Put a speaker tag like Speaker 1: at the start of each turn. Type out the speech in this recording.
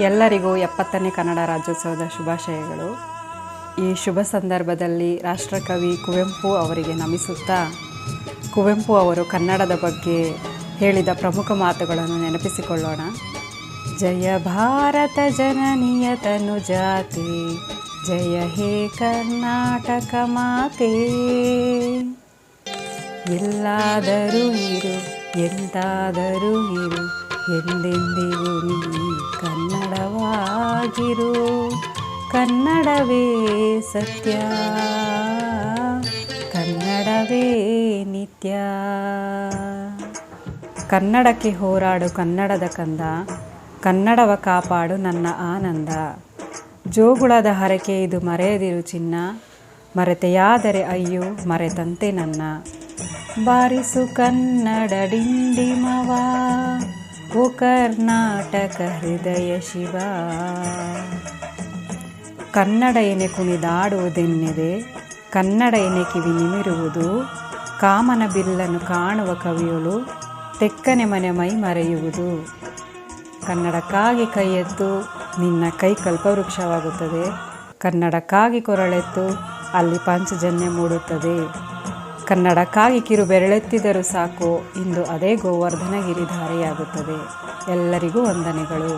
Speaker 1: ಎಲ್ಲರಿಗೂ 70ನೇ ಕನ್ನಡ ರಾಜ್ಯೋತ್ಸವದ ಶುಭಾಶಯಗಳು. ಈ ಶುಭ ಸಂದರ್ಭದಲ್ಲಿ ರಾಷ್ಟ್ರಕವಿ ಕುವೆಂಪು ಅವರಿಗೆ ನಮಿಸುತ್ತಾ, ಕುವೆಂಪು ಅವರು ಕನ್ನಡದ ಬಗ್ಗೆ ಹೇಳಿದ ಪ್ರಮುಖ ಮಾತುಗಳನ್ನು ನೆನಪಿಸಿಕೊಳ್ಳೋಣ. ಜಯ ಭಾರತ ಜನನಿಯ ತನುಜಾತೆ, ಜಯ ಹೇ ಕರ್ನಾಟಕ ಮಾತೆ. ಎಲ್ಲಾದರೂ ಇರು, ಎಂತಾದರೂ ಇರು, ಎಂದೆಂದಿಗೂ ನೀ ಕನ್ನಡವಾಗಿರು. ಕನ್ನಡವೇ ಸತ್ಯ, ಕನ್ನಡವೇ ನಿತ್ಯ. ಕನ್ನಡಕ್ಕೆ ಹೋರಾಡು ಕನ್ನಡದ ಕಂದ, ಕನ್ನಡವ ಕಾಪಾಡು ನನ್ನ ಆನಂದ. ಜೋಗುಳದ ಹರಕೆ ಇದು ಮರೆಯದಿರು ಚಿನ್ನ, ಮರೆತೆಯಾದರೆ ಅಯ್ಯೋ ಮರೆತಂತೆ ನನ್ನ. ಬಾರಿಸು ಕನ್ನಡ ಡಿಂಡಿಮವ, ಓ ಕರ್ನಾಟಕ ಹೃದಯ ಶಿವ. ಕನ್ನಡ ಎನೆ ಕುಣಿದಾಡುವುದೆನ್ನಿದೆ, ಕನ್ನಡ ಎನೆ ಕಿವಿ ನಿಮಿರುವುದು. ಕಾಮನ ಬಿಲ್ಲನ್ನು ಕಾಣುವ ಕವಿಯಳು, ತೆಕ್ಕನೆ ಮನೆ ಮೈ ಮರೆಯುವುದು. ಕನ್ನಡಕ್ಕಾಗಿ ಕೈ ಎತ್ತು, ನಿನ್ನ ಕೈ ಕಲ್ಪವೃಕ್ಷವಾಗುತ್ತದೆ. ಕನ್ನಡಕ್ಕಾಗಿ ಕೊರಳೆತ್ತು, ಅಲ್ಲಿ ಪಾಂಚಜನ್ಯ ಮೂಡುತ್ತದೆ. ಕನ್ನಡಕ್ಕಾಗಿ ಕಿರು ಬೆರಳೆತ್ತಿದರೂ ಸಾಕು, ಇಂದು ಅದೇ ಗೋವರ್ಧನ ಗಿರಿಧಾರಿಯಾಗುತ್ತದೆ. ಎಲ್ಲರಿಗೂ ವಂದನೆಗಳು.